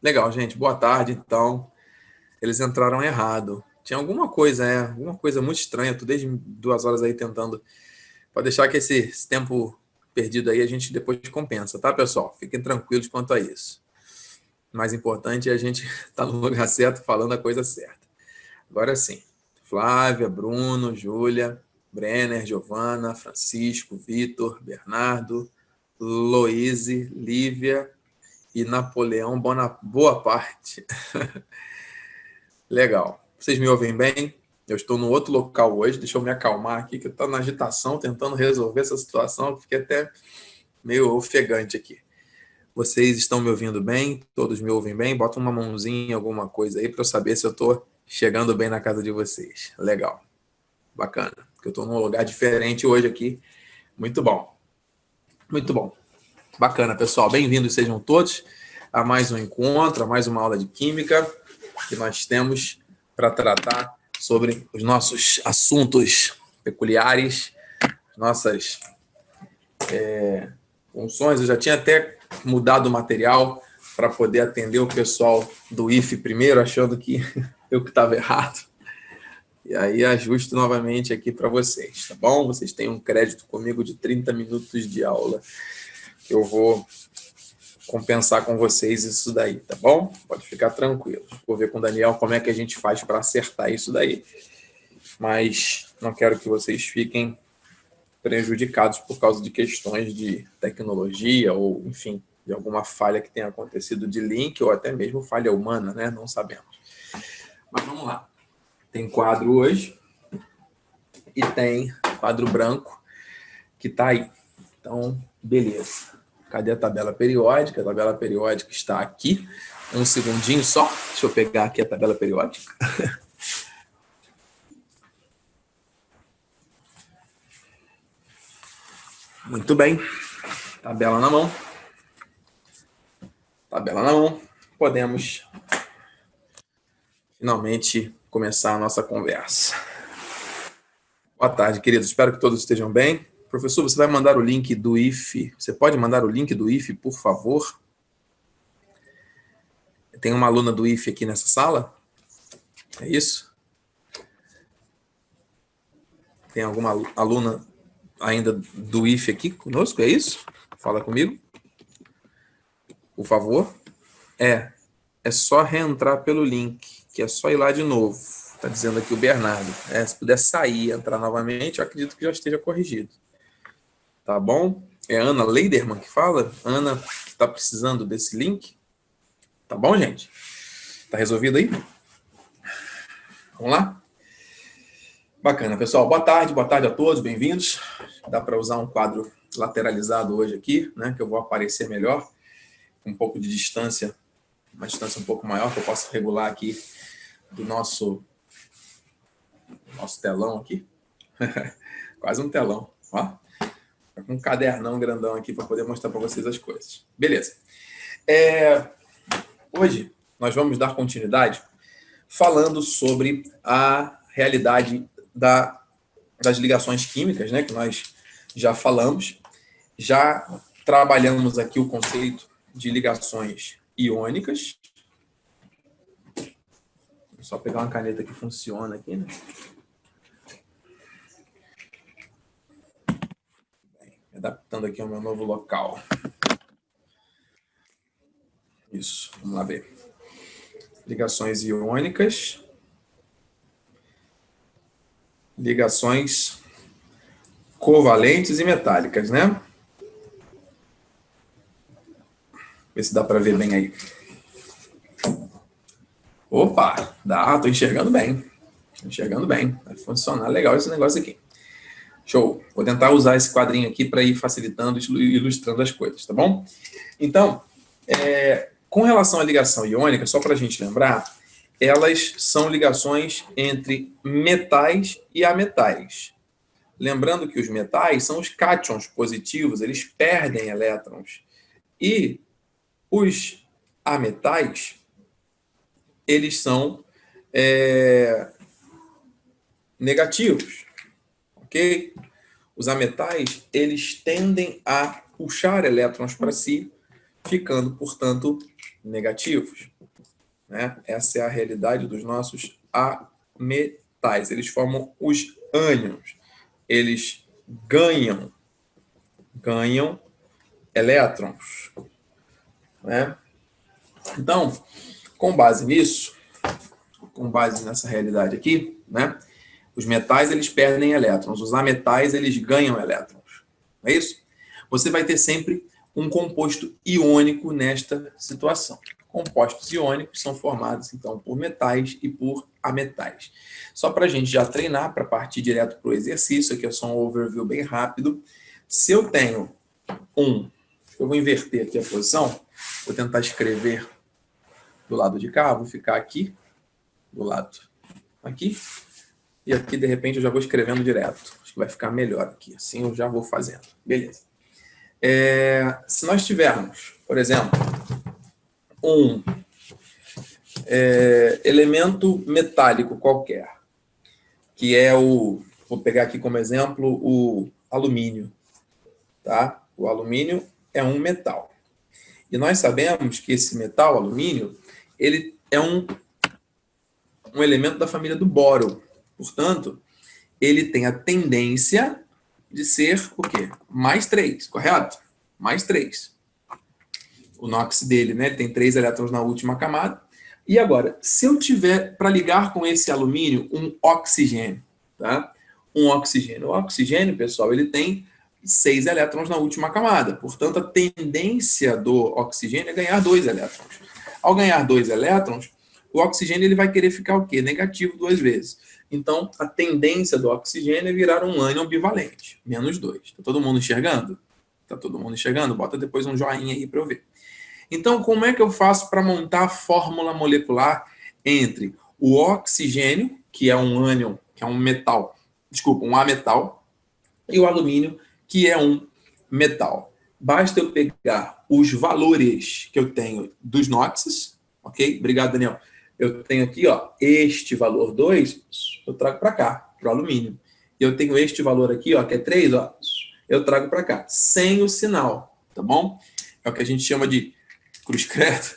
Legal, gente. Boa tarde, então. Eles entraram errado. Tinha alguma coisa, alguma coisa muito estranha. Tô desde 2 horas aí tentando. Pode deixar que esse tempo perdido aí a gente depois compensa, tá, pessoal? Fiquem tranquilos quanto a isso. O mais importante é a gente estar no lugar certo, falando a coisa certa. Agora sim. Flávia, Bruno, Júlia, Brenner, Giovana, Francisco, Vitor, Bernardo, Loise, Lívia e Napoleão Bonaparte. Legal. Vocês me ouvem bem? Eu estou no outro local hoje. Deixa eu me acalmar aqui, que eu estou na agitação, tentando resolver essa situação. Fiquei até meio ofegante aqui. Vocês estão me ouvindo bem? Todos me ouvem bem? Bota uma mãozinha, alguma coisa aí, para eu saber se eu estou chegando bem na casa de vocês. Legal. Bacana. Porque eu estou num lugar diferente hoje aqui. Muito bom. Muito bom. Bacana, pessoal. Bem-vindos sejam todos a mais um encontro, a mais uma aula de Química que nós temos para tratar sobre os nossos assuntos peculiares, nossas funções. Eu já tinha até mudado o material para poder atender o pessoal do IFE primeiro, achando que eu que estava errado. E aí ajusto novamente aqui para vocês, tá bom? Vocês têm um crédito comigo de 30 minutos de aula. Eu vou compensar com vocês isso daí, tá bom? Pode ficar tranquilo. Vou ver com o Daniel como é que a gente faz para acertar isso daí. Mas não quero que vocês fiquem prejudicados por causa de questões de tecnologia ou, enfim, de alguma falha que tenha acontecido de link ou até mesmo falha humana, né? Não sabemos. Mas vamos lá. Tem quadro hoje e tem quadro branco que está aí. Então, beleza. Cadê a tabela periódica? A tabela periódica está aqui. Um segundinho só. Deixa eu pegar aqui a tabela periódica. Muito bem. Tabela na mão. Tabela na mão. Podemos finalmente começar a nossa conversa. Boa tarde, queridos. Espero que todos estejam bem. Professor, você vai mandar o link do IFE? Você pode mandar o link do IFE, por favor? Tem uma aluna do IFE aqui nessa sala? É isso? Tem alguma aluna ainda do IFE aqui conosco? É isso? Fala comigo. Por favor. É só reentrar pelo link, que é só ir lá de novo. Está dizendo aqui o Bernardo. Se puder sair e entrar novamente, eu acredito que já esteja corrigido. Tá bom? É a Ana Leiderman que fala? Ana que está precisando desse link. Tá bom, gente? Tá resolvido aí? Vamos lá? Bacana, pessoal. Boa tarde a todos, bem-vindos. Dá para usar um quadro lateralizado hoje aqui, né? Que eu vou aparecer melhor, com um pouco de distância, uma distância um pouco maior, que eu posso regular aqui do nosso telão aqui. Quase um telão, ó. Com um cadernão grandão aqui para poder mostrar para vocês as coisas. Beleza. Hoje nós vamos dar continuidade falando sobre a realidade das ligações químicas, né, que nós já falamos. Já trabalhamos aqui o conceito de ligações iônicas. Vou só pegar uma caneta que funciona aqui, né? Adaptando aqui ao meu novo local. Isso, vamos lá ver. Ligações iônicas. Ligações covalentes e metálicas, né? Ver se dá para ver bem aí. Opa, dá, tô enxergando bem. Enxergando bem. Vai funcionar legal esse negócio aqui. Show. Vou tentar usar esse quadrinho aqui para ir facilitando e ilustrando as coisas, tá bom? Então, com relação à ligação iônica, só para a gente lembrar, elas são ligações entre metais e ametais. Lembrando que os metais são os cátions positivos, eles perdem elétrons. E os ametais, eles são negativos, ok? Os ametais, eles tendem a puxar elétrons para si, ficando, portanto, negativos. né? Essa é a realidade dos nossos ametais. Eles formam os ânions. Eles ganham elétrons, né? Então, com base nisso, com base nessa realidade aqui, né? Os metais, eles perdem elétrons. Os ametais, eles ganham elétrons. Não é isso? Você vai ter sempre um composto iônico nesta situação. Compostos iônicos são formados, então, por metais e por ametais. Só para a gente já treinar, para partir direto para o exercício, aqui é só um overview bem rápido. Se eu tenho eu vou inverter aqui a posição, vou tentar escrever do lado de cá, vou ficar aqui, do lado aqui, e aqui, de repente, eu já vou escrevendo direto. Acho que vai ficar melhor aqui, assim eu já vou fazendo. Beleza. Se nós tivermos, por exemplo, um elemento metálico qualquer, que é vou pegar aqui como exemplo o alumínio, tá? O alumínio é um metal. E nós sabemos que esse metal, alumínio, ele é um elemento da família do boro. Portanto, ele tem a tendência de ser o quê? Mais 3, correto? Mais 3. O NOx dele, né? Ele tem 3 elétrons na última camada. E agora, se eu tiver para ligar com esse alumínio um oxigênio, tá? Um oxigênio. O oxigênio, pessoal, ele tem 6 elétrons na última camada. Portanto, a tendência do oxigênio é ganhar 2 elétrons. Ao ganhar 2 elétrons, o oxigênio ele vai querer ficar o quê? Negativo 2 vezes. Então, a tendência do oxigênio é virar um ânion bivalente, menos 2. Está todo mundo enxergando? Está todo mundo enxergando? Bota depois um joinha aí para eu ver. Então, como é que eu faço para montar a fórmula molecular entre o oxigênio, que é um ânion, que é um metal, desculpa, um ametal, e o alumínio, que é um metal? Basta eu pegar os valores que eu tenho dos NOxes, ok? Obrigado, Daniel. Eu tenho aqui, ó, este valor 2, eu trago para cá, para o alumínio. Eu tenho este valor aqui, ó, que é 3, ó, eu trago para cá, sem o sinal, tá bom? É o que a gente chama de cruz credo,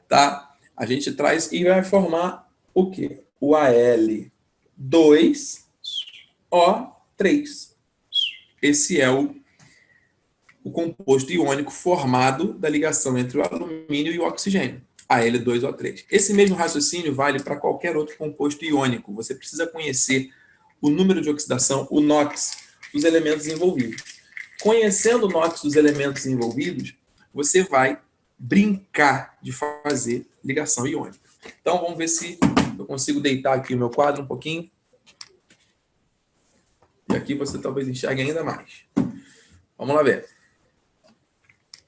tá? A gente traz e vai formar o quê? O Al2O3. Esse é o composto iônico formado da ligação entre o alumínio e o oxigênio. Al2O3. Esse mesmo raciocínio vale para qualquer outro composto iônico. Você precisa conhecer o número de oxidação, o NOx, dos elementos envolvidos. Conhecendo o NOx dos elementos envolvidos, você vai brincar de fazer ligação iônica. Então, vamos ver se eu consigo deitar aqui o meu quadro um pouquinho. E aqui você talvez enxergue ainda mais. Vamos lá ver.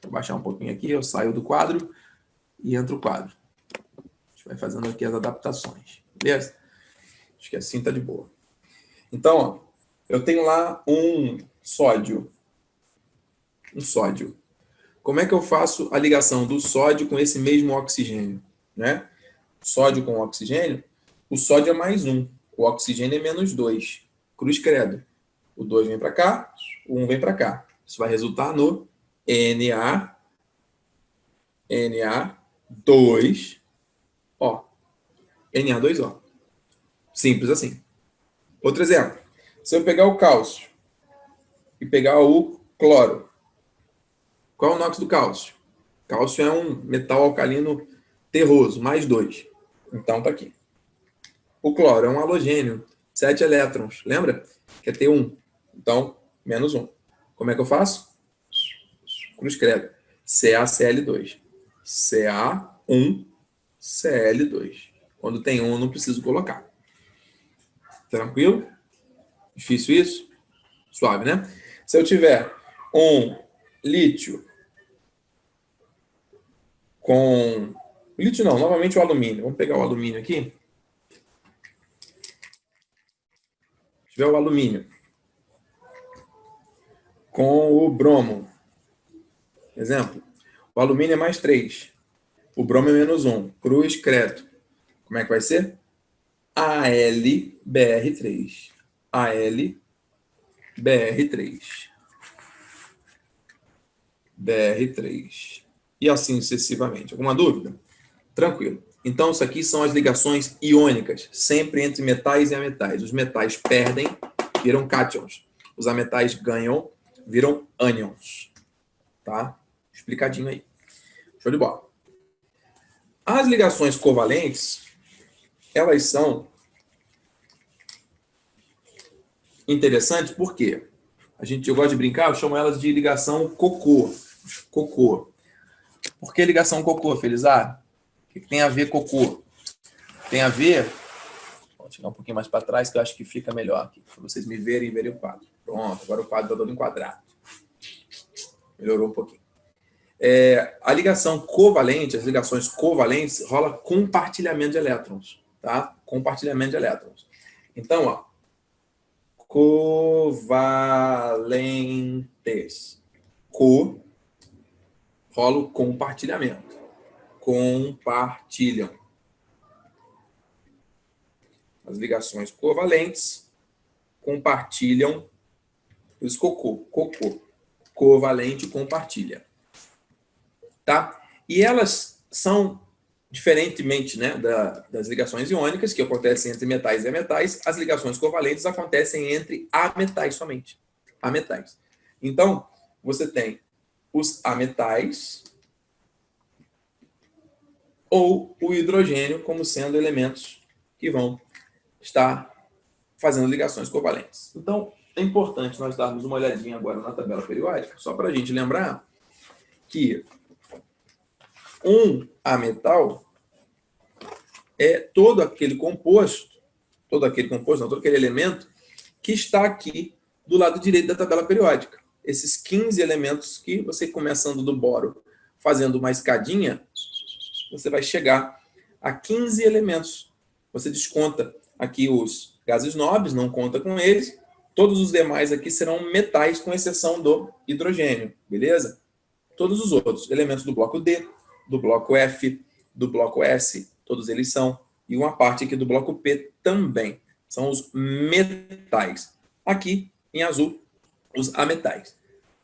Vou baixar um pouquinho aqui, eu saio do quadro e entro o quadro. A gente vai fazendo aqui as adaptações, beleza? Acho que assim tá de boa. Então, ó, eu tenho lá um sódio. Como é que eu faço a ligação do sódio com esse mesmo oxigênio, né? Sódio com oxigênio, o sódio é mais 1, o oxigênio é menos 2. Cruz credo. O 2 vem para cá, o 1 vem para cá. Isso vai resultar no Na2O. Na2O. Simples assim. Outro exemplo. Se eu pegar o cálcio e pegar o cloro, qual é o NOx do cálcio? Cálcio é um metal alcalino terroso, mais 2. Então tá aqui. O cloro é um halogênio, 7 elétrons. Lembra? Que é T1. Então, menos 1. Como é que eu faço? Cruz credo. CaCl2. Ca1Cl2. Quando tem 1, eu não preciso colocar. Tranquilo? Difícil isso? Suave, né? Se eu tiver um lítio com... Lítio não, novamente o alumínio. Vamos pegar o alumínio aqui. Se tiver o alumínio com o bromo. Exemplo. O alumínio é mais 3. O bromo é menos 1. Cruz, credo. Como é que vai ser? AlBr3. AlBr3. BR3. E assim sucessivamente. Alguma dúvida? Tranquilo. Então, isso aqui são as ligações iônicas, sempre entre metais e ametais. Os metais perdem, viram cátions. Os ametais ganham, viram ânions. Tá? Explicadinho aí. Show de bola. As ligações covalentes, elas são interessantes porque eu gosto de brincar, eu chamo elas de ligação cocô. Cocô. Por que ligação cocô, Felizardo? O que tem a ver cocô? Tem a ver... Vou chegar um pouquinho mais para trás, que eu acho que fica melhor aqui, para vocês me verem e verem o quadro. Pronto, agora o quadro está todo enquadrado. Melhorou um pouquinho. A ligação covalente, as ligações covalentes, rola compartilhamento de elétrons. Tá? Compartilhamento de elétrons. Então, ó, covalentes. Rola o compartilhamento. Compartilham. As ligações covalentes compartilham. Os cocô. Covalente compartilha. Tá? E elas são, diferentemente, né, das ligações iônicas, que acontecem entre metais e ametais, as ligações covalentes acontecem entre ametais somente. Ametais. Então, você tem os ametais ou o hidrogênio como sendo elementos que vão estar fazendo ligações covalentes. Então, é importante nós darmos uma olhadinha agora na tabela periódica, só para a gente lembrar que um ametal é todo aquele elemento que está aqui do lado direito da tabela periódica. Esses 15 elementos que você, começando do boro, fazendo uma escadinha, você vai chegar a 15 elementos. Você desconta aqui os gases nobres, não conta com eles. Todos os demais aqui serão metais, com exceção do hidrogênio, beleza? Todos os outros elementos do bloco D, do bloco F, do bloco S, todos eles são. E uma parte aqui do bloco P também. São os metais. Aqui, em azul, os ametais.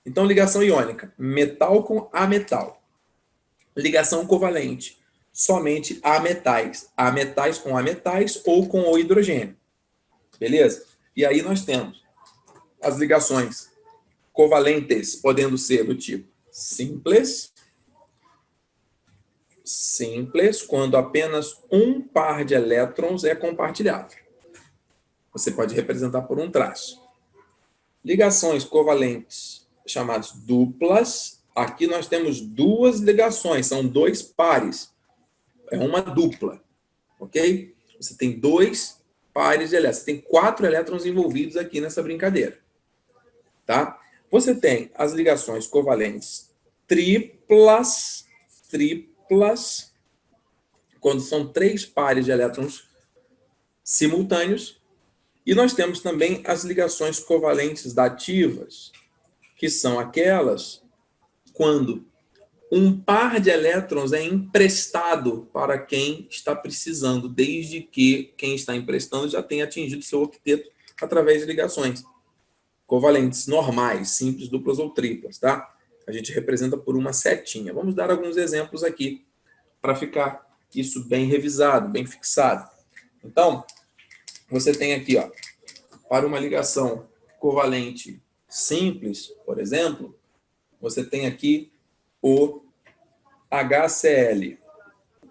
Então, ligação iônica, metal com ametal. Ligação covalente, somente ametais. Ametais com ametais ou com o hidrogênio. Beleza? E aí nós temos as ligações covalentes, podendo ser do tipo simples, quando apenas um par de elétrons é compartilhado. Você pode representar por um traço. Ligações covalentes chamadas duplas. Aqui nós temos duas ligações, são dois pares. É uma dupla, ok? Você tem dois pares de elétrons. Você tem 4 elétrons envolvidos aqui nessa brincadeira. Tá? Você tem as ligações covalentes triplas, quando são 3 pares de elétrons simultâneos. E nós temos também as ligações covalentes dativas, que são aquelas quando um par de elétrons é emprestado para quem está precisando, desde que quem está emprestando já tenha atingido seu octeto através de ligações covalentes normais, simples, duplas ou triplas, tá? A gente representa por uma setinha. Vamos dar alguns exemplos aqui para ficar isso bem revisado, bem fixado. Então, você tem aqui, ó, para uma ligação covalente simples, por exemplo, você tem aqui o HCl.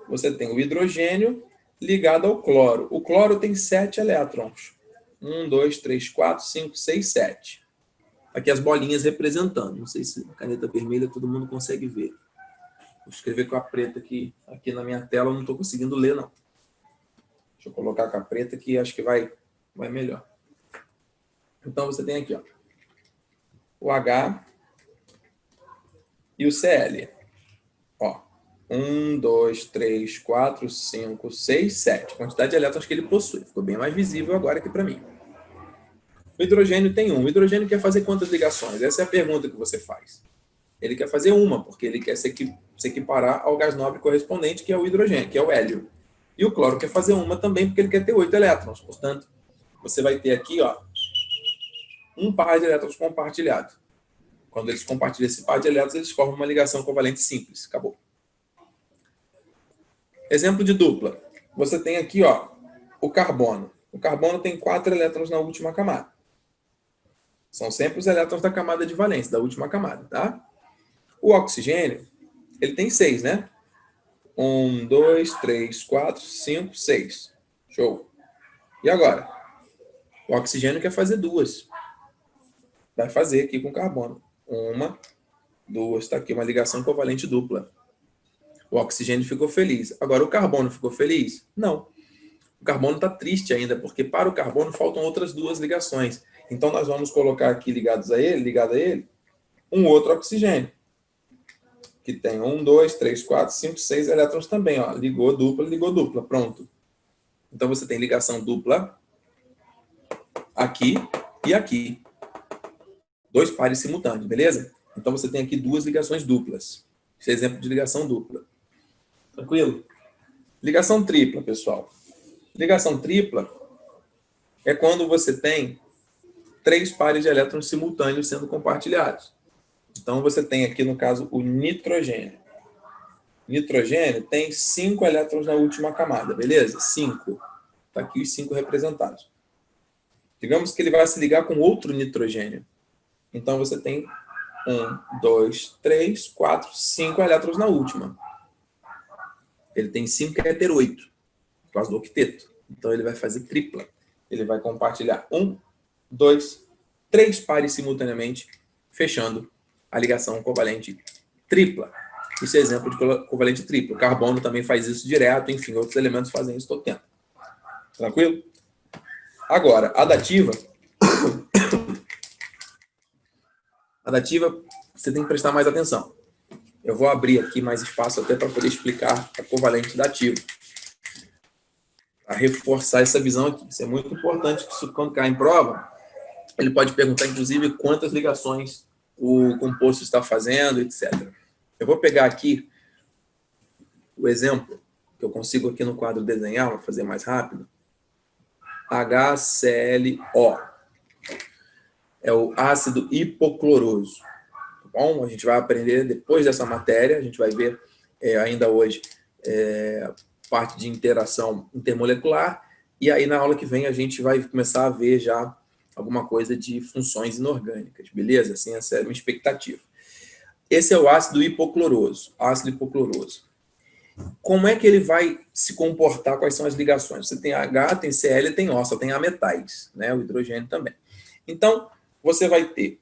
Você tem o hidrogênio ligado ao cloro. O cloro tem 7 elétrons. 1, 2, 3, 4, 5, 6, 7. Aqui as bolinhas representando. Não sei se a caneta vermelha todo mundo consegue ver. Vou escrever com a preta aqui na minha tela, eu não estou conseguindo ler, não. Deixa eu colocar com a preta que acho que vai melhor. Então, você tem aqui, ó, o H e o Cl. Ó, 1, 2, 3, 4, 5, 6, 7. Quantidade de elétrons que ele possui. Ficou bem mais visível agora aqui para mim. O hidrogênio tem 1. O hidrogênio quer fazer quantas ligações? Essa é a pergunta que você faz. Ele quer fazer uma, porque ele quer se equiparar ao gás nobre correspondente, que é o hidrogênio, que é o hélio. E o cloro quer fazer uma também, porque ele quer ter 8 elétrons. Portanto, você vai ter aqui, ó, um par de elétrons compartilhado. Quando eles compartilham esse par de elétrons, eles formam uma ligação covalente simples. Acabou. Exemplo de dupla. Você tem aqui, ó, o carbono. O carbono tem 4 elétrons na última camada. São sempre os elétrons da camada de valência, da última camada, tá? O oxigênio, ele tem 6, né? 1, 2, 3, 4, 5, 6. Show. E agora? O oxigênio quer fazer 2. Vai fazer aqui com o carbono. 1, 2, está aqui uma ligação covalente dupla. O oxigênio ficou feliz. Agora, o carbono ficou feliz? Não. O carbono está triste ainda, porque para o carbono faltam outras 2 ligações. Então, nós vamos colocar aqui ligado a ele, um outro oxigênio, que tem 1, 2, 3, 4, 5, 6 elétrons também. Ó. Ligou dupla, pronto. Então, você tem ligação dupla aqui e aqui. 2 pares simultâneos, beleza? Então, você tem aqui 2 ligações duplas. Esse é exemplo de ligação dupla. Tranquilo? Ligação tripla, pessoal. Ligação tripla é quando você tem 3 pares de elétrons simultâneos sendo compartilhados. Então, você tem aqui, no caso, o nitrogênio. Nitrogênio tem 5 elétrons na última camada, beleza? 5. Está aqui os 5 representados. Digamos que ele vai se ligar com outro nitrogênio. Então, você tem 1, 2, 3, 4, 5 elétrons na última. Ele tem 5, quer ter 8, por causa do octeto. Então, ele vai fazer tripla. Ele vai compartilhar 1, 2, 3 pares simultaneamente, fechando a ligação covalente tripla. Isso é exemplo de covalente triplo. O carbono também faz isso direto, enfim, outros elementos fazem isso todo tempo. Tranquilo? Agora, a dativa. A dativa, você tem que prestar mais atenção. Eu vou abrir aqui mais espaço até para poder explicar a covalente dativa. Para reforçar essa visão aqui. Isso é muito importante, que isso, quando cair em prova, ele pode perguntar, inclusive, quantas ligações o composto está fazendo, etc. Eu vou pegar aqui o exemplo, que eu consigo aqui no quadro desenhar, vou fazer mais rápido. HClO. É o ácido hipocloroso. Tá bom? A gente vai aprender depois dessa matéria, a gente vai ver ainda hoje parte de interação intermolecular, e aí na aula que vem a gente vai começar a ver já alguma coisa de funções inorgânicas, beleza? Assim, essa é a minha expectativa. Esse é o ácido hipocloroso, Como é que ele vai se comportar? Quais são as ligações? Você tem H, tem Cl e tem O, só tem ametais, né? O hidrogênio também. Então, você vai ter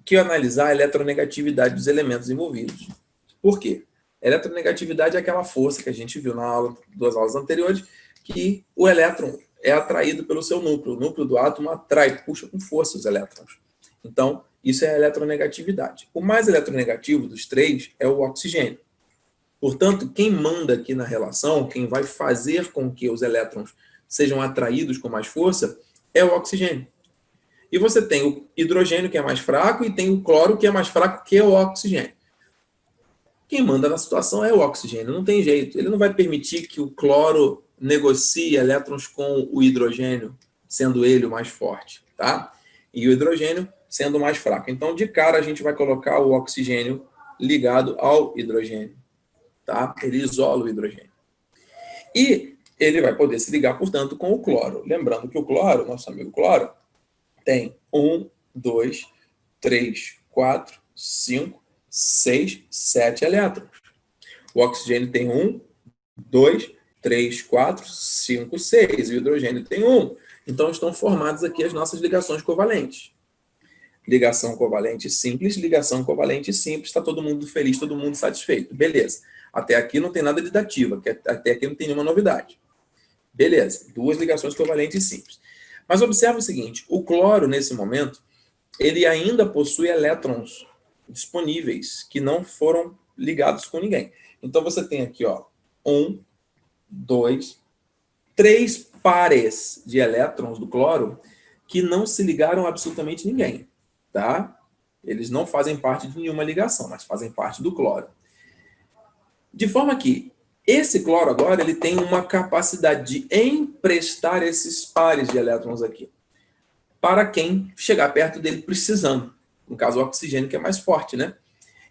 que analisar a eletronegatividade dos elementos envolvidos. Por quê? A eletronegatividade é aquela força que a gente viu na aula, 2 aulas anteriores, que o elétron é atraído pelo seu núcleo. O núcleo do átomo atrai, puxa com força os elétrons. Então, isso é a eletronegatividade. O mais eletronegativo dos 3 é o oxigênio. Portanto, quem manda aqui na relação, quem vai fazer com que os elétrons sejam atraídos com mais força, é o oxigênio. E você tem o hidrogênio, que é mais fraco, e tem o cloro, que é mais fraco que o oxigênio. Quem manda na situação é o oxigênio, não tem jeito. Ele não vai permitir que o cloro negocie elétrons com o hidrogênio, sendo ele o mais forte, tá? E o hidrogênio sendo o mais fraco. Então, de cara, a gente vai colocar o oxigênio ligado ao hidrogênio, tá? Ele isola o hidrogênio. E ele vai poder se ligar, portanto, com o cloro. Lembrando que o cloro, nosso amigo cloro, tem 1, 2, 3, 4, 5, 6, 7 elétrons. O oxigênio tem 1, 2, 3, 4, 5, 6. E o hidrogênio tem 1. Então, estão formadas aqui as nossas ligações covalentes. Ligação covalente simples, ligação covalente simples. Está todo mundo feliz, todo mundo satisfeito. Beleza. Até aqui não tem nada de dativa, até aqui não tem nenhuma novidade. Beleza. 2 ligações covalentes simples. Mas observa o seguinte, o cloro, nesse momento, ele ainda possui elétrons disponíveis que não foram ligados com ninguém. Então, você tem aqui, ó, 1, 2, 3 pares de elétrons do cloro que não se ligaram a absolutamente ninguém, tá? Eles não fazem parte de nenhuma ligação, mas fazem parte do cloro. De forma que esse cloro agora ele tem uma capacidade de emprestar esses pares de elétrons aqui para quem chegar perto dele precisando. No caso, o oxigênio, que é mais forte, né?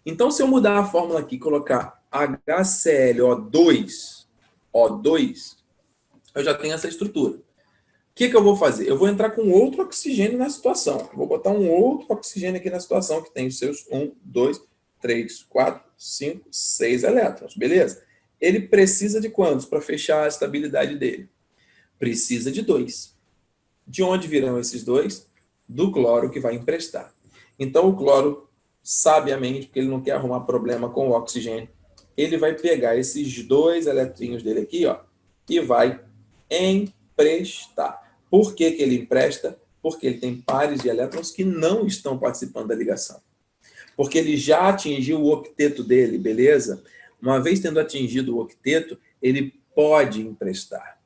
Então, se eu mudar a fórmula aqui e colocar HClO2, O2, eu já tenho essa estrutura. O que eu vou fazer? Eu vou entrar com outro oxigênio na situação. Vou botar um outro oxigênio aqui na situação, que tem os seus 1, 2, 3, 4, 5, 6 elétrons. Beleza? Ele precisa de quantos para fechar a estabilidade dele? Precisa de 2. De onde virão esses 2? Do cloro que vai emprestar. Então, o cloro, sabiamente, porque ele não quer arrumar problema com o oxigênio, ele vai pegar esses 2 eletrinhos dele aqui, ó, e vai emprestar. Por que ele empresta? Porque ele tem pares de elétrons que não estão participando da ligação. Porque ele já atingiu o octeto dele, beleza? Uma vez tendo atingido o octeto, ele pode emprestar.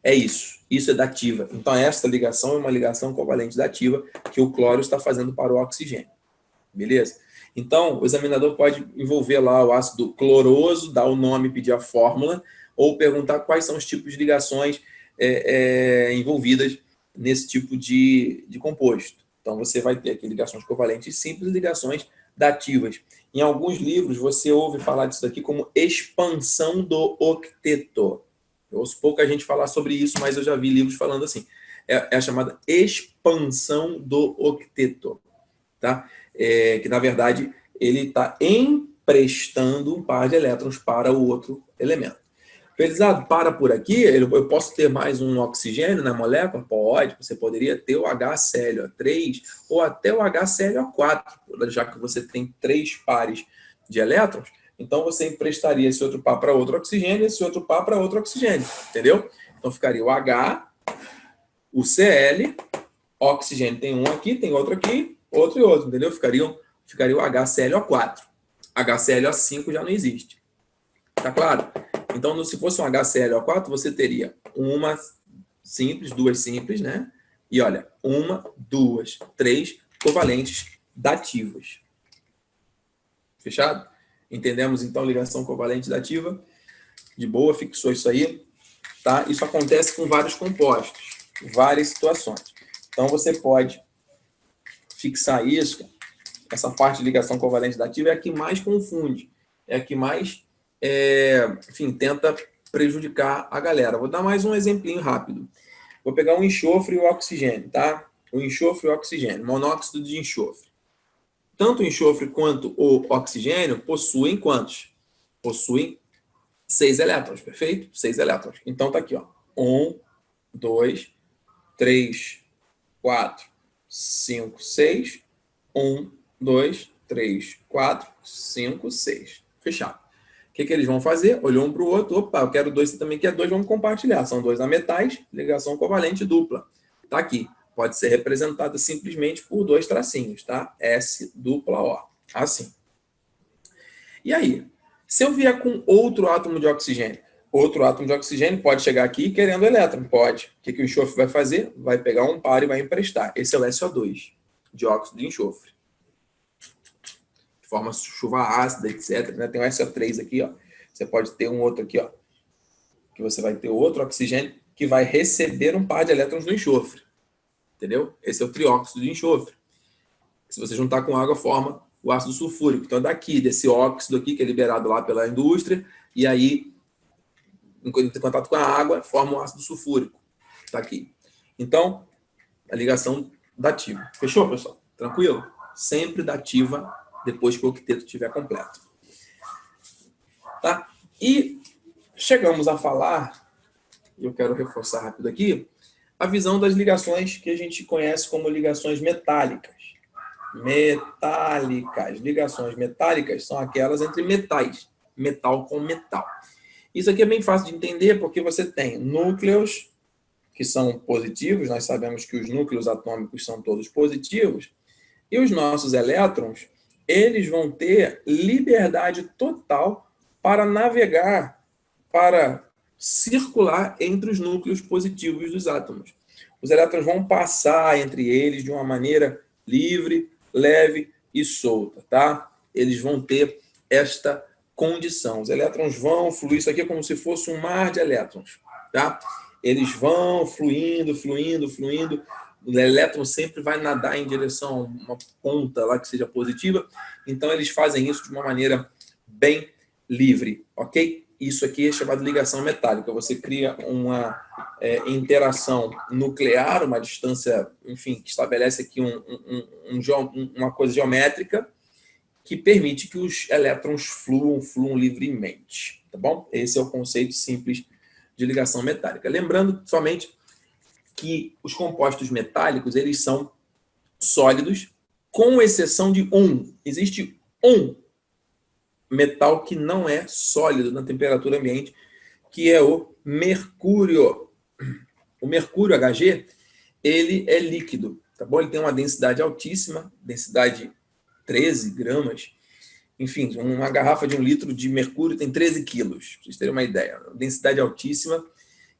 É isso. Isso é dativa. Então, esta ligação é uma ligação covalente dativa que o cloro está fazendo para o oxigênio. Beleza? Então, o examinador pode envolver lá o ácido cloroso, dar o nome, pedir a fórmula, ou perguntar quais são os tipos de ligações envolvidas nesse tipo de composto. Então, você vai ter aqui ligações covalentes simples e ligações dativas. Em alguns livros, você ouve falar disso daqui como expansão do octeto. Eu ouço pouca gente falar sobre isso, mas eu já vi livros falando assim. É a chamada expansão do octeto. Tá? Que, na verdade, ele está emprestando um par de elétrons para o outro elemento. Felizardo, para por aqui, eu posso ter mais um oxigênio na molécula? Pode, você poderia ter o HClO3 ou até o HClO4, já que você tem 3 pares de elétrons, então você emprestaria esse outro par para outro oxigênio e esse outro par para outro oxigênio, entendeu? Então ficaria o H, o Cl, oxigênio tem um aqui, tem outro aqui, outro e outro, entendeu? Ficaria o HClO4. HClO5 já não existe. Tá claro? Então, se fosse um HClO4, você teria uma simples, 2 simples, né? E olha, 1, 2, 3 covalentes dativas. Fechado? Entendemos, então, ligação covalente dativa? De boa, fixou isso aí. Tá? Isso acontece com vários compostos, várias situações. Então, você pode fixar isso. Essa parte de ligação covalente dativa é a que mais confunde, é a que mais enfim, tenta prejudicar a galera. Vou dar mais um exemplinho rápido. Vou pegar o enxofre e o oxigênio, tá? O enxofre e o oxigênio, monóxido de enxofre. Tanto o enxofre quanto o oxigênio possuem quantos? Possuem 6 elétrons, perfeito? 6 elétrons. Então tá aqui, ó. 1, 2, 3, 4, 5, 6. 1, 2, 3, 4, 5, 6. Fechado. O que eles vão fazer? Olhou um para o outro. Opa, eu quero 2, você também quer 2, vamos compartilhar. São 2 ametais, ligação covalente dupla. Tá aqui. Pode ser representada simplesmente por 2 tracinhos, tá? S dupla O. Assim. E aí? Se eu vier com outro átomo de oxigênio, pode chegar aqui querendo elétron? Pode. O que o enxofre vai fazer? Vai pegar um par e vai emprestar. Esse é o SO2, dióxido de enxofre. Forma chuva ácida, etc. Né? Tem um SO3 aqui, ó. Você pode ter um outro aqui, ó, que você vai ter outro oxigênio que vai receber um par de elétrons do enxofre. Entendeu? Esse é o trióxido de enxofre. Se você juntar com água, forma o ácido sulfúrico. Então, daqui, desse óxido aqui, que é liberado lá pela indústria, e aí, em contato com a água, forma o ácido sulfúrico. Tá aqui. Então, a ligação dativa. Fechou, pessoal? Tranquilo? Sempre dativa depois que o octeto estiver completo. Tá? E chegamos a falar, eu quero reforçar rápido aqui, a visão das ligações que a gente conhece como ligações metálicas. Ligações metálicas são aquelas entre metais, metal com metal. Isso aqui é bem fácil de entender porque você tem núcleos que são positivos, nós sabemos que os núcleos atômicos são todos positivos, e os nossos elétrons, eles vão ter liberdade total para navegar, para circular entre os núcleos positivos dos átomos. Os elétrons vão passar entre eles de uma maneira livre, leve e solta, tá? Eles vão ter esta condição. Os elétrons vão fluir, isso aqui é como se fosse um mar de elétrons, tá? Eles vão fluindo. O elétron sempre vai nadar em direção a uma ponta lá que seja positiva. Então, eles fazem isso de uma maneira bem livre, ok? Isso aqui é chamado ligação metálica. Você cria uma interação nuclear, uma distância, enfim, que estabelece aqui uma coisa geométrica que permite que os elétrons fluam livremente, tá bom? Esse é o conceito simples de ligação metálica. Lembrando somente que os compostos metálicos, eles são sólidos, com exceção de um. Existe um metal que não é sólido na temperatura ambiente, que é o mercúrio. O mercúrio Hg, ele é líquido, tá bom? Ele tem uma densidade altíssima, densidade 13 gramas. Enfim, uma garrafa de 1 litro de mercúrio tem 13 quilos, para vocês terem uma ideia. Densidade altíssima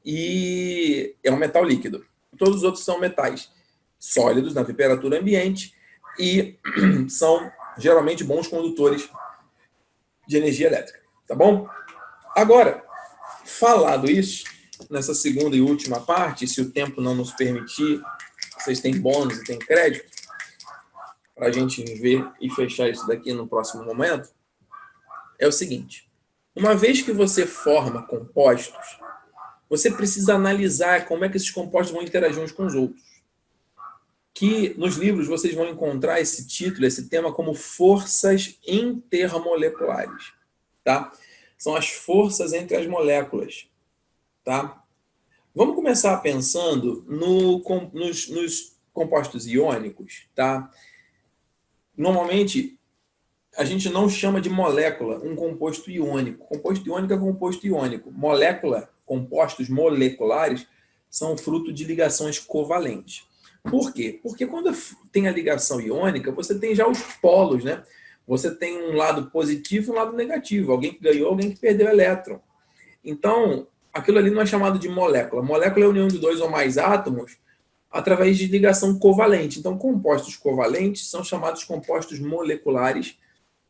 e é um metal líquido. Todos os outros são metais sólidos na temperatura ambiente e são geralmente bons condutores de energia elétrica, tá bom? Agora, falado isso, nessa segunda e última parte, se o tempo não nos permitir, vocês têm bônus e têm crédito, para a gente ver e fechar isso daqui no próximo momento, é o seguinte: uma vez que você forma compostos, você precisa analisar como é que esses compostos vão interagir uns com os outros. Que nos livros vocês vão encontrar esse título, esse tema, como forças intermoleculares, tá? São as forças entre as moléculas, tá? Vamos começar pensando nos compostos iônicos, tá? Normalmente, a gente não chama de molécula um composto iônico. Composto iônico é composto iônico. Molécula, compostos moleculares, são fruto de ligações covalentes. Por quê? Porque quando tem a ligação iônica, você tem já os polos, né? Você tem um lado positivo e um lado negativo. Alguém que ganhou, alguém que perdeu elétron. Então, aquilo ali não é chamado de molécula. Molécula é a união de 2 ou mais átomos através de ligação covalente. Então, compostos covalentes são chamados compostos moleculares,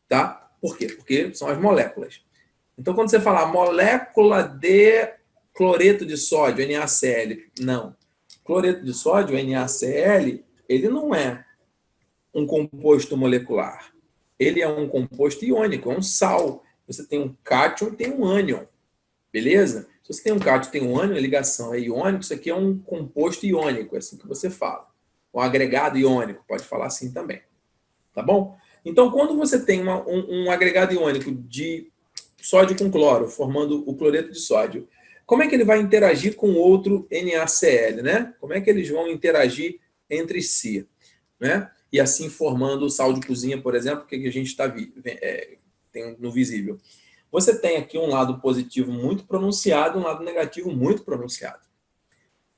tá? Por quê? Porque são as moléculas. Então, quando você falar molécula de cloreto de sódio, NaCl, não. Cloreto de sódio, NaCl, ele não é um composto molecular. Ele é um composto iônico, é um sal. Você tem um cátion e tem um ânion. Beleza? Se você tem um cátion e tem um ânion, a ligação é iônico, isso aqui é um composto iônico, é assim que você fala. Um agregado iônico, pode falar assim também. Tá bom? Então, quando você tem um agregado iônico de sódio com cloro, formando o cloreto de sódio, como é que ele vai interagir com outro NaCl, né? Como é que eles vão interagir entre si, né? E assim formando o sal de cozinha, por exemplo, que a gente está tem no visível. Você tem aqui um lado positivo muito pronunciado, um lado negativo muito pronunciado.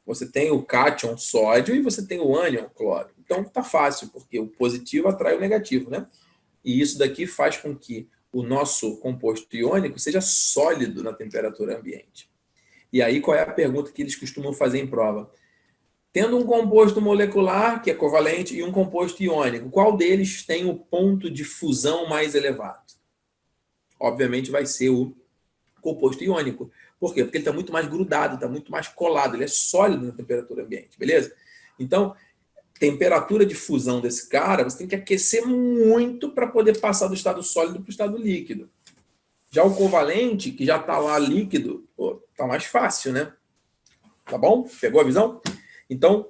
Você tem o cátion sódio e você tem o ânion cloro. Então tá fácil, porque o positivo atrai o negativo, né? E isso daqui faz com que o nosso composto iônico seja sólido na temperatura ambiente. E aí qual é a pergunta que eles costumam fazer em prova? Tendo um composto molecular, que é covalente, e um composto iônico, qual deles tem o ponto de fusão mais elevado? Obviamente vai ser o composto iônico. Por quê? Porque ele está muito mais grudado, está muito mais colado, ele é sólido na temperatura ambiente, beleza? Então, temperatura de fusão desse cara, você tem que aquecer muito para poder passar do estado sólido para o estado líquido. Já o covalente, que já está lá líquido, está mais fácil, né? Tá bom? Pegou a visão? Então,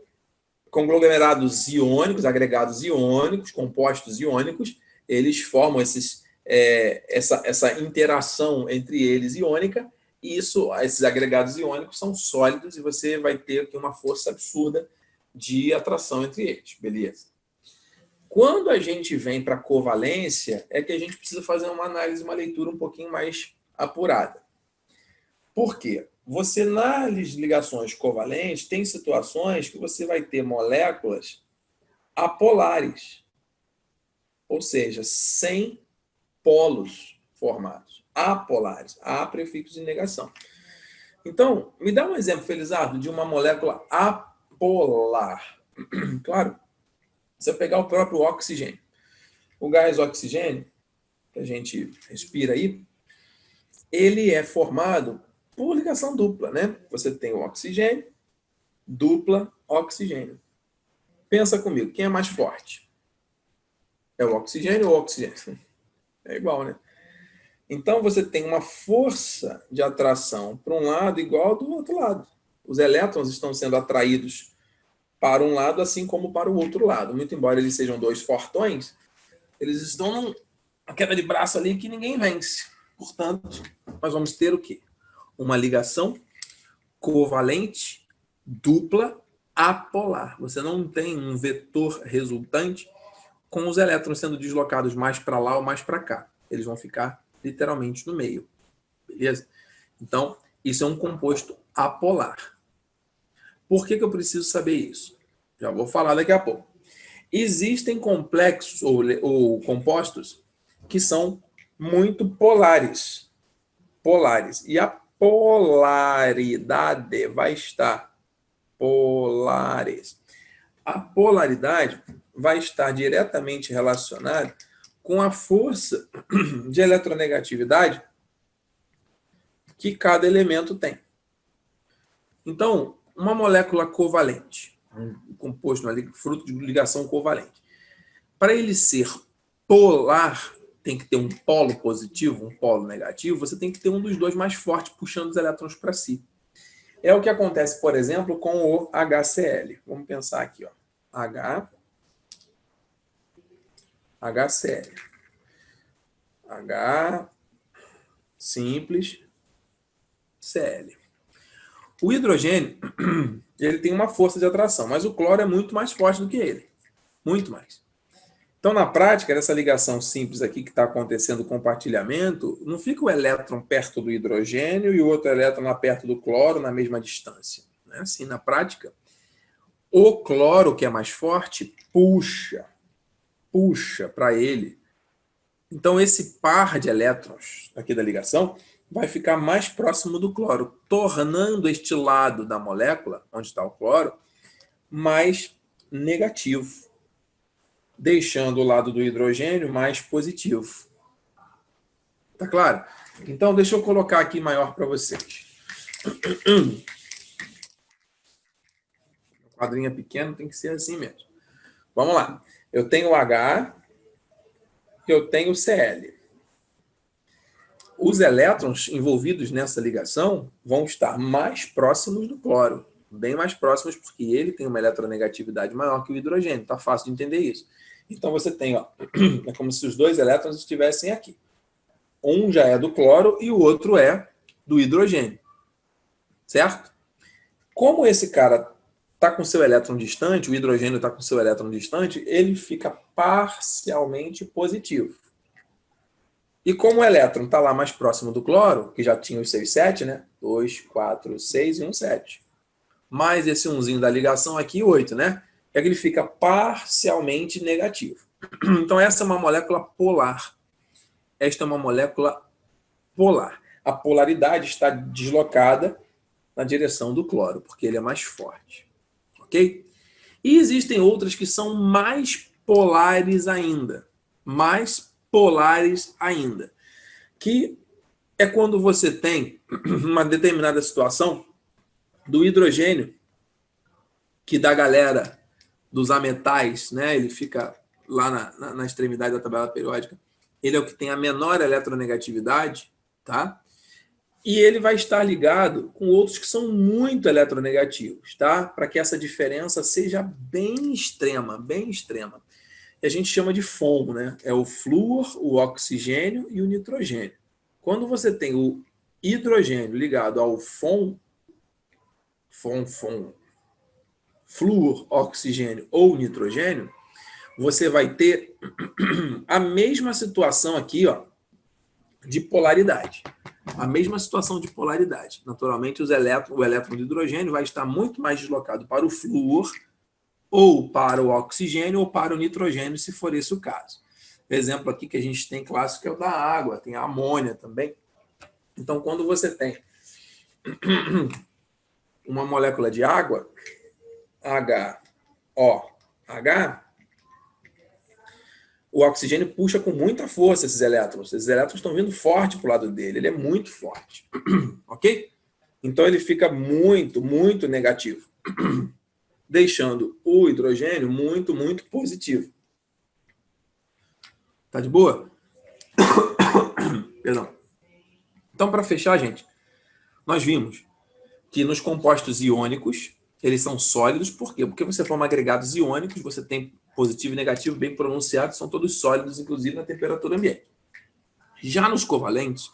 conglomerados iônicos, agregados iônicos, compostos iônicos, eles formam essa interação entre eles iônica, e esses agregados iônicos são sólidos e você vai ter aqui uma força absurda de atração entre eles, beleza? Quando a gente vem para a covalência, é que a gente precisa fazer uma análise, uma leitura um pouquinho mais apurada. Por quê? Você, nas ligações covalentes, tem situações que você vai ter moléculas apolares, ou seja, sem polos formados, apolares, A prefixo de negação. Então, me dá um exemplo, Felizardo, de uma molécula apolar. Claro, você pegar o próprio oxigênio. O gás oxigênio, que a gente respira aí, ele é formado por ligação dupla, né? Você tem o oxigênio, dupla, oxigênio. Pensa comigo, quem é mais forte? É o oxigênio ou o oxigênio? É igual, né? Então, você tem uma força de atração para um lado igual ao do outro lado. Os elétrons estão sendo atraídos para um lado, assim como para o outro lado. Muito embora eles sejam dois fortões, eles estão numa queda de braço ali que ninguém vence. Portanto, nós vamos ter o quê? Uma ligação covalente dupla apolar. Você não tem um vetor resultante com os elétrons sendo deslocados mais para lá ou mais para cá. Eles vão ficar literalmente no meio. Beleza? Então, isso é um composto apolar. Por que eu preciso saber isso? Já vou falar daqui a pouco. Existem complexos ou compostos que são muito polares. E a polaridade vai estar polares. A polaridade vai estar diretamente relacionada com a força de eletronegatividade que cada elemento tem. Então, uma molécula covalente, um composto, fruto de ligação covalente, para ele ser polar, tem que ter um polo positivo, um polo negativo, você tem que ter um dos dois mais fortes puxando os elétrons para si. É o que acontece, por exemplo, com o HCl. Vamos pensar aqui, ó. HCl. H simples Cl. O hidrogênio, ele tem uma força de atração, mas o cloro é muito mais forte do que ele. Muito mais. Então, na prática, nessa ligação simples aqui que está acontecendo o compartilhamento, não fica o elétron perto do hidrogênio e o outro elétron lá perto do cloro na mesma distância. Não é assim, na prática, o cloro, que é mais forte, puxa para ele. Então, esse par de elétrons aqui da ligação vai ficar mais próximo do cloro, tornando este lado da molécula, onde está o cloro, mais negativo, deixando o lado do hidrogênio mais positivo. Tá claro? Então, deixa eu colocar aqui maior para vocês. O quadrinho é pequeno, tem que ser assim mesmo. Vamos lá. Eu tenho o H, eu tenho o Cl. Os elétrons envolvidos nessa ligação vão estar mais próximos do cloro, bem mais próximos, porque ele tem uma eletronegatividade maior que o hidrogênio. Tá fácil de entender isso. Então você tem, ó, é como se os dois elétrons estivessem aqui. Um já é do cloro e o outro é do hidrogênio. Certo? Como esse cara está com seu elétron distante, o hidrogênio está com seu elétron distante, ele fica parcialmente positivo. E como o elétron está lá mais próximo do cloro, que já tinha os seus 7, né? 2, 4, 6 e 1, 7. Mais esse 1zinho da ligação aqui, 8, né? É que ele fica parcialmente negativo. Então, essa é uma molécula polar. Esta é uma molécula polar. A polaridade está deslocada na direção do cloro, porque ele é mais forte. Ok? E existem outras que são mais polares ainda. Que é quando você tem uma determinada situação do hidrogênio, que da galera dos ametais, né? Ele fica lá na extremidade da tabela periódica. Ele é o que tem a menor eletronegatividade, tá? E ele vai estar ligado com outros que são muito eletronegativos, tá? Para que essa diferença seja bem extrema, bem extrema. E a gente chama de FON, né? É o flúor, o oxigênio e o nitrogênio. Quando você tem o hidrogênio ligado ao flúor, oxigênio ou nitrogênio, você vai ter a mesma situação aqui, ó, de polaridade. A mesma situação de polaridade. Naturalmente, o elétron de hidrogênio vai estar muito mais deslocado para o flúor, ou para o oxigênio, ou para o nitrogênio, se for esse o caso. O exemplo aqui que a gente tem clássico é o da água, tem a amônia também. Então, quando você tem uma molécula de água, HOH, o oxigênio puxa com muita força esses elétrons. Esses elétrons estão vindo forte para o lado dele. Ele é muito forte. Ok? Então, ele fica muito, muito negativo. Deixando o hidrogênio muito, muito positivo. Tá de boa? Perdão. Então, para fechar, gente, nós vimos que nos compostos iônicos, eles são sólidos. Por quê? Porque você forma agregados iônicos, você tem positivo e negativo bem pronunciados, são todos sólidos, inclusive na temperatura ambiente. Já nos covalentes,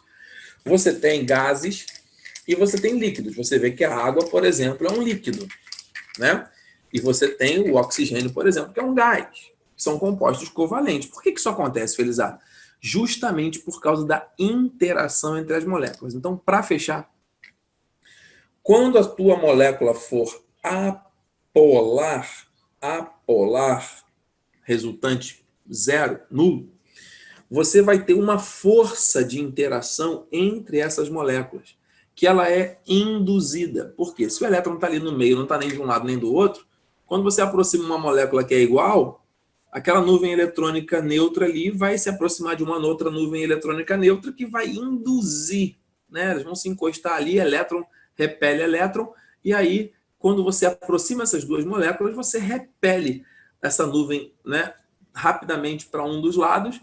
você tem gases e você tem líquidos. Você vê que a água, por exemplo, é um líquido, né? E você tem o oxigênio, por exemplo, que é um gás. São compostos covalentes. Por que isso acontece, Felizardo? Justamente por causa da interação entre as moléculas. Então, para fechar, quando a tua molécula for apolar, resultante zero, nulo, você vai ter uma força de interação entre essas moléculas, que ela é induzida. Por quê? Se o elétron está ali no meio, não está nem de um lado nem do outro, quando você aproxima uma molécula que é igual, aquela nuvem eletrônica neutra ali vai se aproximar de uma outra nuvem eletrônica neutra que vai induzir, né? Elas vão se encostar ali, elétron repele elétron, e aí, quando você aproxima essas duas moléculas, você repele essa nuvem, né, rapidamente para um dos lados,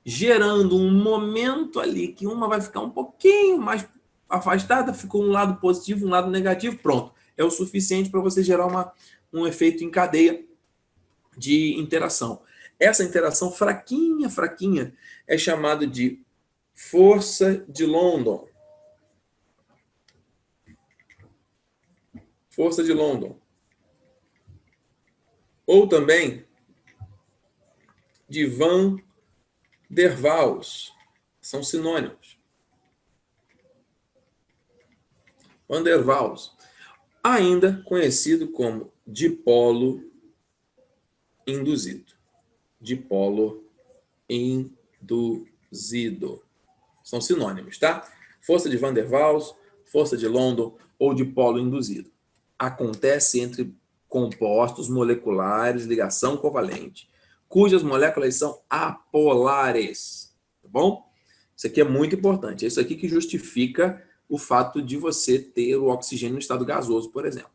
gerando um momento ali que uma vai ficar um pouquinho mais afastada, ficou um lado positivo, um lado negativo, pronto. É o suficiente para você gerar um efeito em cadeia de interação. Essa interação fraquinha, é chamada de força de London. Força de London. Ou também de Van der Waals. São sinônimos. Van der Waals. Ainda conhecido como dipolo induzido. Dipolo induzido. São sinônimos, tá? Força de Van der Waals, força de London ou dipolo induzido. Acontece entre compostos moleculares, ligação covalente, cujas moléculas são apolares. Tá bom? Isso aqui é muito importante. É isso aqui que justifica o fato de você ter o oxigênio no estado gasoso, por exemplo.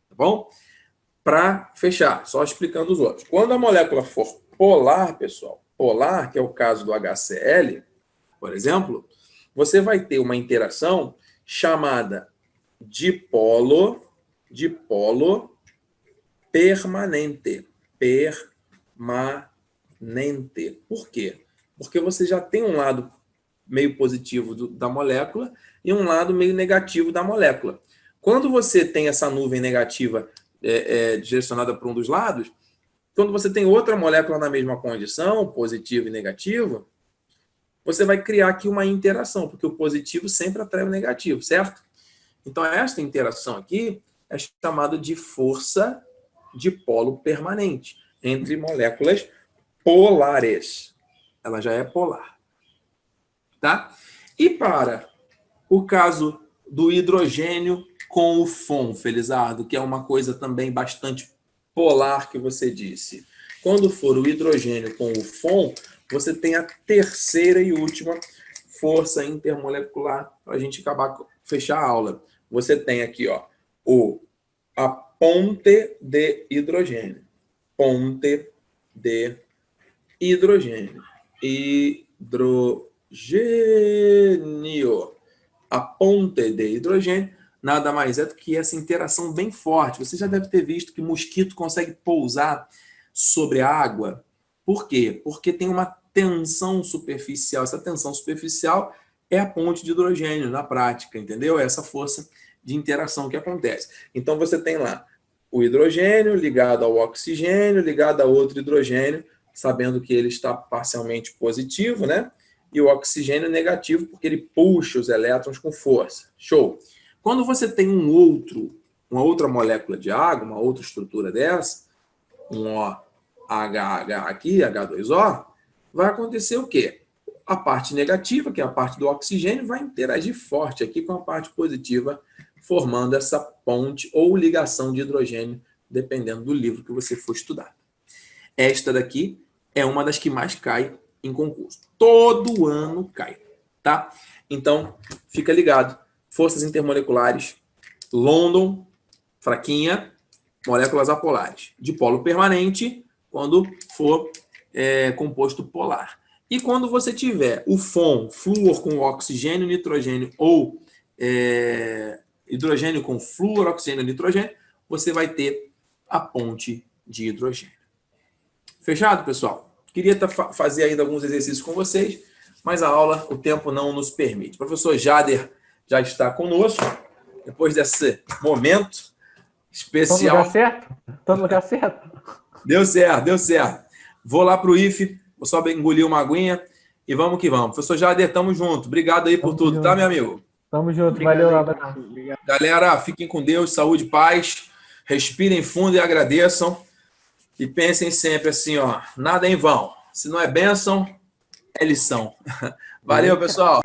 Tá bom? Para fechar, só explicando os outros. Quando a molécula for polar, pessoal, polar, que é o caso do HCl, por exemplo, você vai ter uma interação chamada dipolo permanente. Permanente. Por quê? Porque você já tem um lado meio positivo da molécula e um lado meio negativo da molécula. Quando você tem essa nuvem negativa direcionada para um dos lados, quando você tem outra molécula na mesma condição, positivo e negativo, você vai criar aqui uma interação, porque o positivo sempre atrai o negativo, certo? Então, esta interação aqui é chamada de força de polo permanente entre moléculas polares. Ela já é polar. Tá? E para o caso do hidrogênio com o FON, Felizardo, que é uma coisa também bastante polar que você disse. Quando for o hidrogênio com o FON, você tem a terceira e última força intermolecular para a gente fechar a aula. Você tem aqui, ó, a ponte de hidrogênio. Ponte de hidrogênio. Hidrogênio. A ponte de hidrogênio nada mais é do que essa interação bem forte. Você já deve ter visto que mosquito consegue pousar sobre a água. Por quê? Porque tem uma tensão superficial. Essa tensão superficial é a ponte de hidrogênio na prática, entendeu? É essa força de interação que acontece. Então você tem lá o hidrogênio ligado ao oxigênio, ligado a outro hidrogênio, sabendo que ele está parcialmente positivo, né? E o oxigênio negativo, porque ele puxa os elétrons com força. Show! Quando você tem uma outra molécula de água, uma outra estrutura dessa, um OH aqui, H2O, vai acontecer o quê? A parte negativa, que é a parte do oxigênio, vai interagir forte aqui com a parte positiva, formando essa ponte ou ligação de hidrogênio, dependendo do livro que você for estudar. Esta daqui é uma das que mais cai em concurso. Todo ano cai, tá? Então, fica ligado. Forças intermoleculares, London, fraquinha, moléculas apolares. Dipolo permanente, quando for composto polar. E quando você tiver o FON, flúor com oxigênio, nitrogênio ou hidrogênio com flúor, oxigênio, nitrogênio, você vai ter a ponte de hidrogênio. Fechado, pessoal? Queria fazer ainda alguns exercícios com vocês, mas a aula, o tempo não nos permite. O professor Jader já está conosco, depois desse momento especial. Tô no lugar certo? Tô no lugar certo? Deu certo, deu certo. Vou lá para o IFE, vou só engolir uma aguinha e vamos que vamos. Professor Jader, tamo junto. Obrigado aí por tudo, junto. Tá, meu amigo? Tamo junto, obrigado, valeu, abraço. Galera, fiquem com Deus, saúde, paz. Respirem fundo e agradeçam. E pensem sempre assim, ó, nada em vão. Se não é bênção, é lição. Valeu, pessoal.